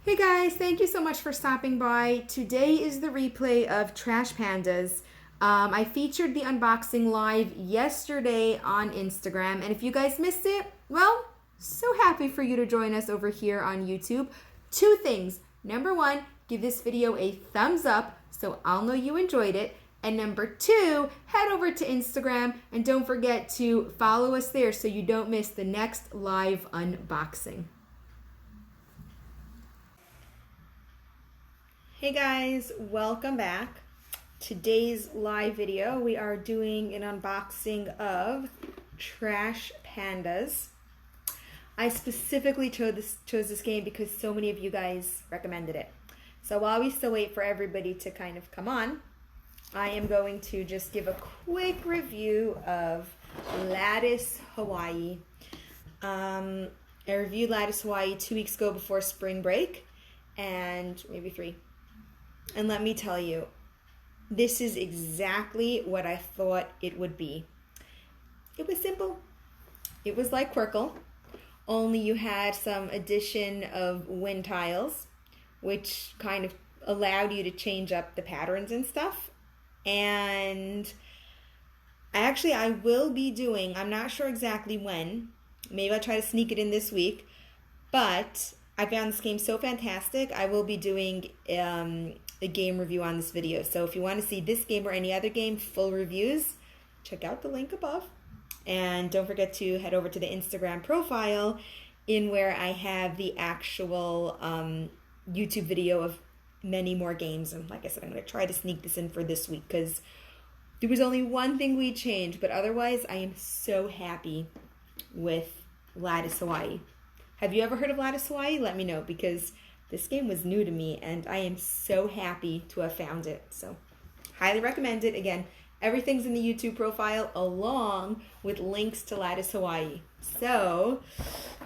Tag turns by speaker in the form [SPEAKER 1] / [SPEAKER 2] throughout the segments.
[SPEAKER 1] Hey guys, thank you so much for stopping by. Today is the replay of Trash Pandas. I featured the unboxing live yesterday on Instagram, and if you guys missed it, well, so happy for you to join us over here on YouTube. Two things. Number one, give this video a thumbs up so I'll know you enjoyed it. And number two, head over to Instagram and don't forget to follow us there so you don't miss the next live unboxing. Hey guys, welcome back. Today's live video, we are doing an unboxing of Trash Pandas. I specifically chose this game because so many of you guys recommended it. So while we still wait for everybody to kind of come on, I am going to just give a quick review of Lattice Hawaii. I reviewed Lattice Hawaii 2 weeks ago before spring break, and maybe 3. And let me tell you, this is exactly what I thought it would be. It was simple. It was like Quirkle, only you had some addition of wind tiles, which kind of allowed you to change up the patterns and stuff. And I will be doing, I'm not sure exactly when, maybe I'll try to sneak it in this week, but I found this game so fantastic, I will be doing a game review on this video. So if you want to see this game or any other game full reviews, check out the link above. And don't forget to head over to the Instagram profile in where I have the actual YouTube video of many more games. And like I said, I'm going to try to sneak this in for this week because there was only one thing we changed, but otherwise I am so happy with Lattice Hawaii. Have you ever heard of Lattice Hawaii? Let me know, because this game was new to me and I am so happy to have found it. So highly recommend it. Again, everything's in the YouTube profile along with links to Lattice Hawaii. So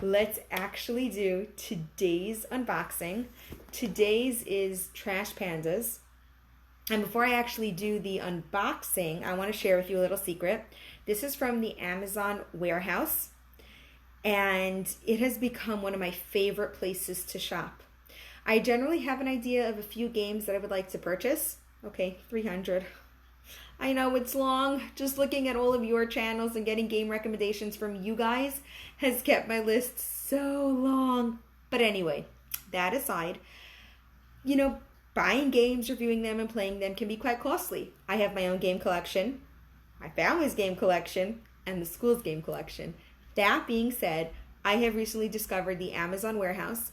[SPEAKER 1] let's actually do today's unboxing. Today's is Trash Pandas. And before I actually do the unboxing, I want to share with you a little secret. This is from the Amazon warehouse, and it has become one of my favorite places to shop. I generally have an idea of a few games that I would like to purchase. Okay, 300. I know it's long. Just looking at all of your channels and getting game recommendations from you guys has kept my list so long. But anyway, that aside, buying games, reviewing them, and playing them can be quite costly. I have my own game collection, my family's game collection, and the school's game collection. That being said, I have recently discovered the Amazon warehouse.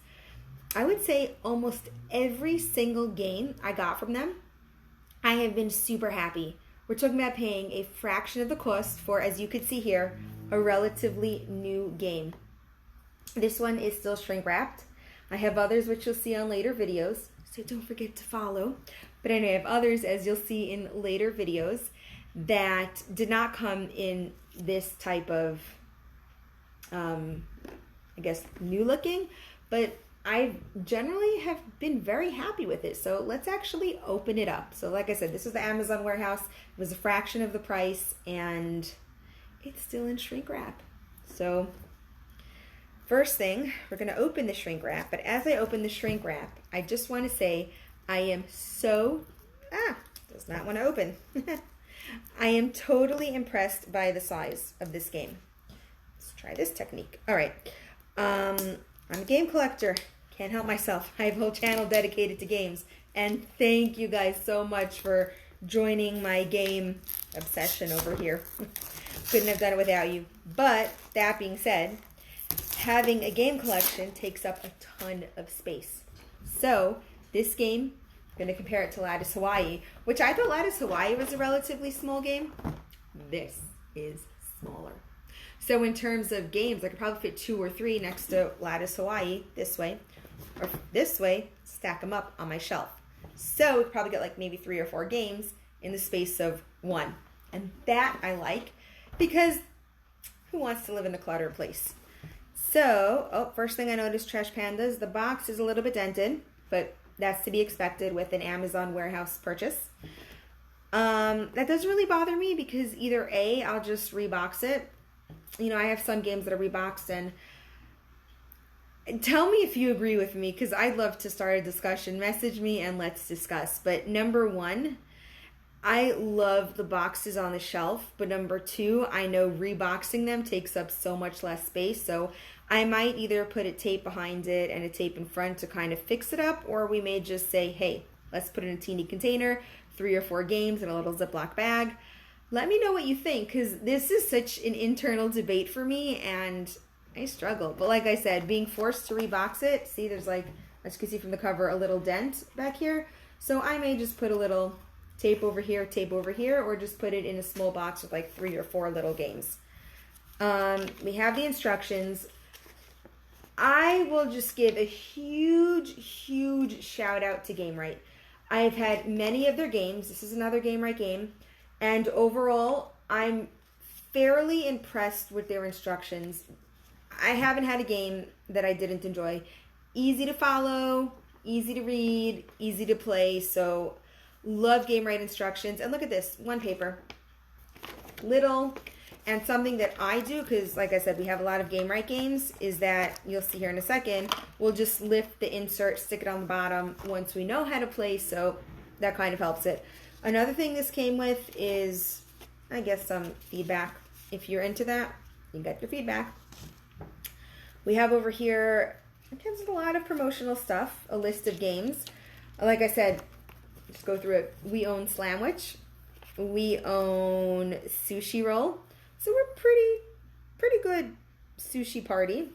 [SPEAKER 1] I would say almost every single game I got from them, I have been super happy. We're talking about paying a fraction of the cost for, as you could see here, a relatively new game. This one is still shrink wrapped. I have others which you'll see on later videos, so don't forget to follow. But anyway, I have others, as you'll see in later videos, that did not come in this type of new looking, but I generally have been very happy with it. So let's actually open it up. So like I said, this is the Amazon warehouse. It was a fraction of the price and it's still in shrink wrap. So first thing, we're going to open the shrink wrap. But as I open the shrink wrap, I just want to say I am does not want to open. I am totally impressed by the size of this game. Let's try this technique. All right. I'm a game collector. Can't help myself. I have a whole channel dedicated to games. And thank you guys so much for joining my game obsession over here. Couldn't have done it without you. But that being said, having a game collection takes up a ton of space. So this game, I'm going to compare it to Lattice Hawaii, which I thought Lattice Hawaii was a relatively small game. This is smaller. So in terms of games, I could probably fit 2 or 3 next to Lattice Hawaii this way, or this way, stack them up on my shelf. So we could probably get like maybe 3 or 4 games in the space of 1. And that I because who wants to live in a cluttered place? So, first thing I noticed, Trash Pandas, the box is a little bit dented, but that's to be expected with an Amazon warehouse purchase. That doesn't really bother me because either A, I'll just rebox it. I have some games that are reboxed and Tell me if you agree with me, because I'd love to start a discussion. Message me and let's discuss. But number one, I love the boxes on the shelf. But number two, I know reboxing them takes up so much less space. So I might either put a tape behind it and a tape in front to kind of fix it up, or we may just say, hey, let's put it in a teeny container, 3 or 4 games in a little Ziploc bag. Let me know what you think, because this is such an internal debate for me, and I struggle. But like I said, being forced to rebox it, see there's like, as you can see from the cover, a little dent back here. So I may just put a little tape over here, or just put it in a small box with like 3 or 4 little games. We have the instructions. I will just give a huge shout out to Gamewright. I've had many of their games. This is another Gamewright game. And overall, I'm fairly impressed with their instructions. I haven't had a game that I didn't enjoy. Easy to follow, easy to read, easy to play. So, love Gamewright instructions. And look at this, one paper. Little. And something that I do, because like I said, we have a lot of Gamewright games, is that, you'll see here in a second, we'll just lift the insert, stick it on the bottom once we know how to play. So, that kind of helps it. Another thing this came with is, I guess, some feedback. If you're into that, you get your feedback. We have over here, it comes with a lot of promotional stuff, a list of games. Like I said, just go through it. We own Slamwich. We own Sushi Roll. So we're pretty good sushi party.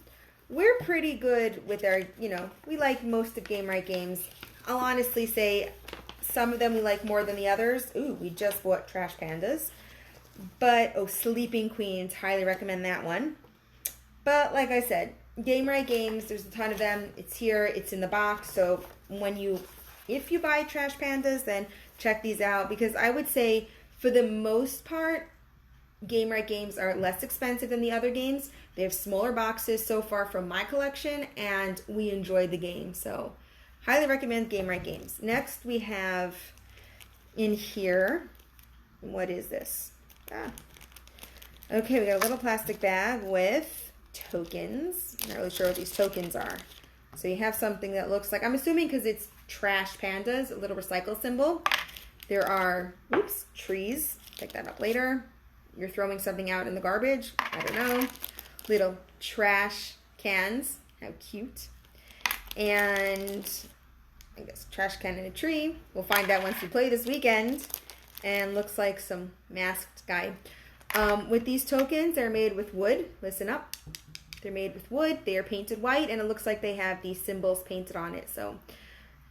[SPEAKER 1] We're pretty good with our, we like most of Gamewright games. I'll honestly say some of them we like more than the others. Ooh, we just bought Trash Pandas. But, Sleeping Queens, highly recommend that one. But like I said, Gamewright games, there's a ton of them. It's here, it's in the box. So if you buy Trash Pandas, then check these out. Because I would say, for the most part, Gamewright games are less expensive than the other games. They have smaller boxes so far from my collection, and we enjoyed the game. So, highly recommend Gamewright games. Next, we have in here, what is this? Okay, we got a little plastic bag with tokens. Not really sure what these tokens are. So you have something that looks like, I'm assuming because it's Trash Pandas, a little recycle symbol. There are, trees. Pick that up later. You're throwing something out in the garbage. I don't know. Little trash cans. How cute. And I guess trash can in a tree. We'll find out once we play this weekend. And looks like some masked guy. With these tokens, they're made with wood. Listen up. They're made with wood. They are painted white. And it looks like they have these symbols painted on it. So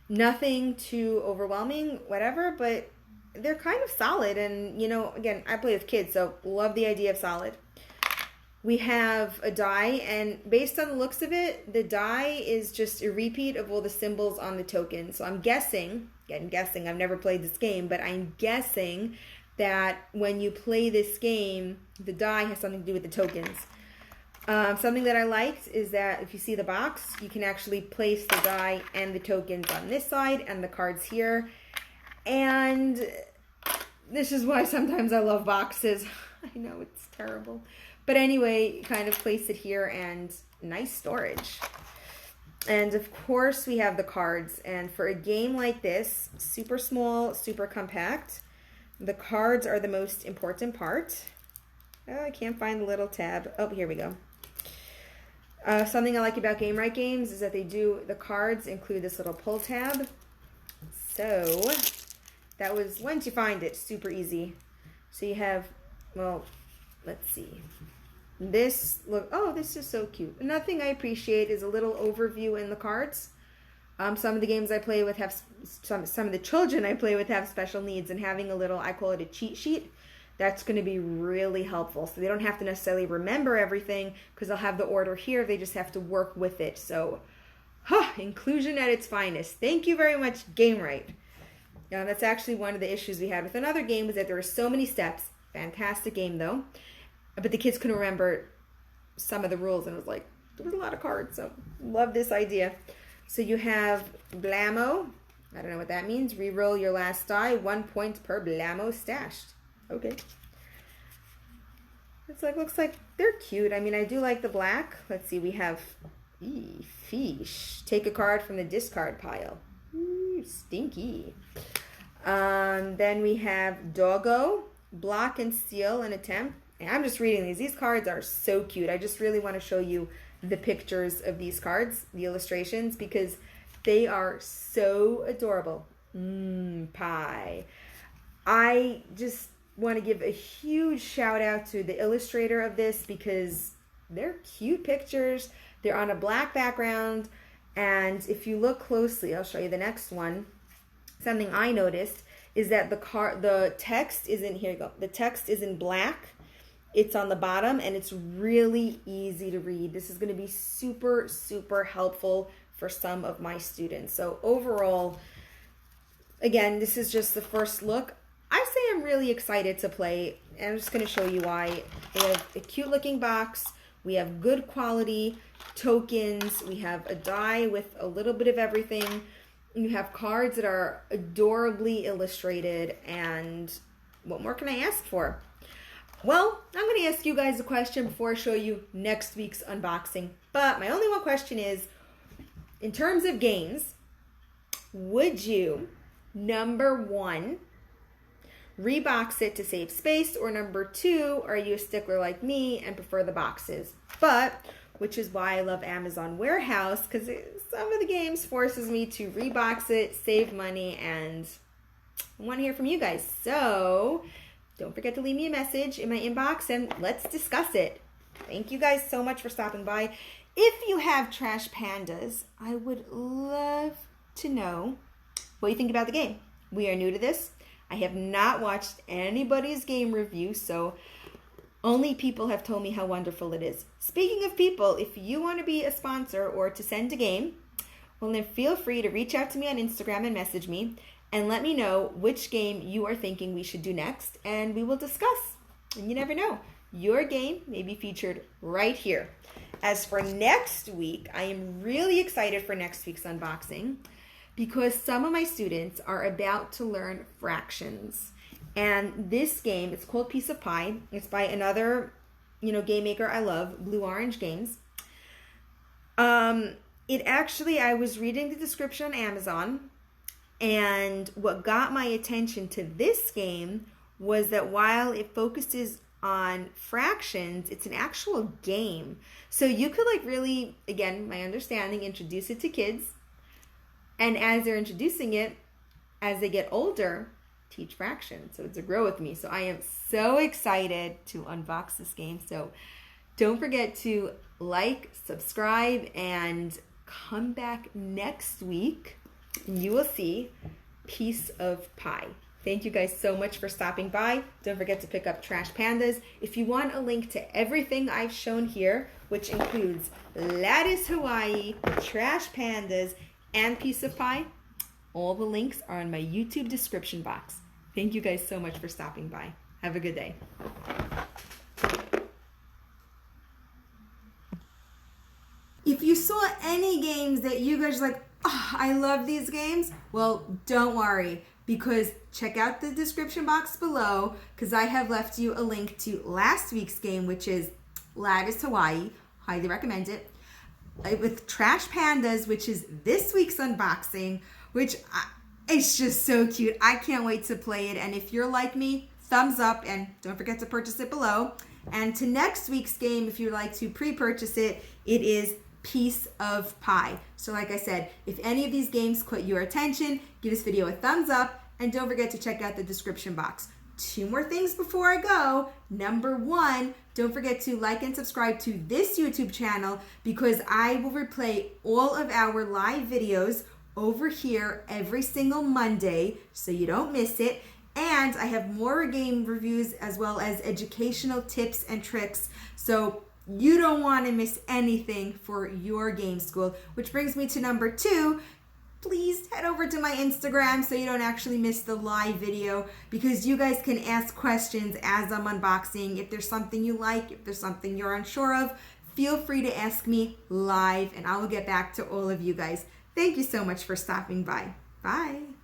[SPEAKER 1] nothing too overwhelming, whatever. But they're kind of solid, and again, I play with kids, so love the idea of solid. We have a die, and based on the looks of it, the die is just a repeat of all the symbols on the token. So I'm guessing, I've never played this game, but I'm guessing that when you play this game, the die has something to do with the tokens. Something that I liked is that if you see the box, you can actually place the die and the tokens on this side and the cards here. And this is why sometimes I love boxes. I know it's terrible. But anyway, kind of place it here, and nice storage. And of course we have the cards. And for a game like this, super small, super compact, the cards are the most important part. Oh, I can't find the little tab. Oh, here we go. Something I like about Gamewright games is that the cards include this little pull tab. So that was, once you find it, super easy. So you have, let's see. This is so cute. Another thing I appreciate is a little overview in the cards. Some of the games I play with have, some of the children I play with have special needs, and having a little, I call it a cheat sheet, that's going to be really helpful. So they don't have to necessarily remember everything, because they'll have the order here. They just have to work with it. So, inclusion at its finest. Thank you very much, Gamewright. That's actually one of the issues we had with another game, was that there were so many steps. Fantastic game, though. But the kids couldn't remember some of the rules, and it was like, there was a lot of cards. So, love this idea. So you have Blammo. I don't know what that means. Reroll your last die. 1 point per Blammo stashed. Okay. It's like, looks like they're cute. I mean, I do like the black. Let's see, we have Fish. Take a card from the discard pile. Ooh, stinky. Then we have Doggo, Block and Steal and Attempt. And I'm just reading these. These cards are so cute. I just really want to show you the pictures of these cards, the illustrations, because they are so adorable. Pie. I just want to give a huge shout out to the illustrator of this because they're cute pictures. They're on a black background, and if you look closely, I'll show you the next one. Something I noticed is that the text isn't, here you go. The text is in black. It's on the bottom, and it's really easy to read. This is going to be super, super helpful for some of my students. So overall, again, this is just the first look. I say I'm really excited to play, and I'm just going to show you why. We have a cute looking box. We have good quality tokens. We have a die with a little bit of everything. You have cards that are adorably illustrated, and what more can I ask for? Well, I'm going to ask you guys a question before I show you next week's unboxing. But my only one question is, in terms of games, would you, number one, rebox it to save space, or number two, are you a stickler like me and prefer the boxes? But, which is why I love Amazon Warehouse, because some of the games forces me to rebox it, save money, and I want to hear from you guys. So don't forget to leave me a message in my inbox and let's discuss it. Thank you guys so much for stopping by. If you have Trash Pandas, I would love to know what you think about the game. We are new to this. I have not watched anybody's game review, so only people have told me how wonderful it is. Speaking of people, if you want to be a sponsor or to send a game, well, then feel free to reach out to me on Instagram and message me and let me know which game you are thinking we should do next, and we will discuss. And you never know, your game may be featured right here. As for next week, I am really excited for next week's unboxing because some of my students are about to learn fractions. And this game, it's called Piece of Pie. It's by another, game maker I love, Blue Orange Games. I was reading the description on Amazon, and what got my attention to this game was that while it focuses on fractions, it's an actual game. So you could really, again, my understanding, introduce it to kids. And as they're introducing it, as they get older, teach fractions. So it's a grow with me. So I am so excited to unbox this game. So don't forget to like, subscribe, and come back next week and you will see Piece of Pie. Thank you guys so much for stopping by. Don't forget to pick up Trash Pandas. If you want a link to everything I've shown here, which includes Lattice Hawaii, Trash Pandas, and Piece of Pie, all the links are in my YouTube description box. Thank you guys so much for stopping by. Have a good day. If you saw any games that you guys are like, oh, I love these games, well, don't worry, because check out the description box below, because I have left you a link to last week's game, which is Lattice Hawaii. Highly recommend it. With Trash Pandas, which is this week's unboxing, it's just so cute. I can't wait to play it. And if you're like me, thumbs up, and don't forget to purchase it below. And to next week's game, if you'd like to pre-purchase it, it is Piece of Pie. So like I said, if any of these games caught your attention, give this video a thumbs up, and don't forget to check out the description box. 2 more things before I go. Number 1, don't forget to like and subscribe to this YouTube channel, because I will replay all of our live videos over here every single Monday, so you don't miss it. And I have more game reviews as well as educational tips and tricks, so you don't want to miss anything for your game school. Which brings me to number 2. Please head over to my Instagram so you don't actually miss the live video, because you guys can ask questions as I'm unboxing. If there's something you like, if there's something you're unsure of, feel free to ask me live and I will get back to all of you guys. Thank you so much for stopping by. Bye.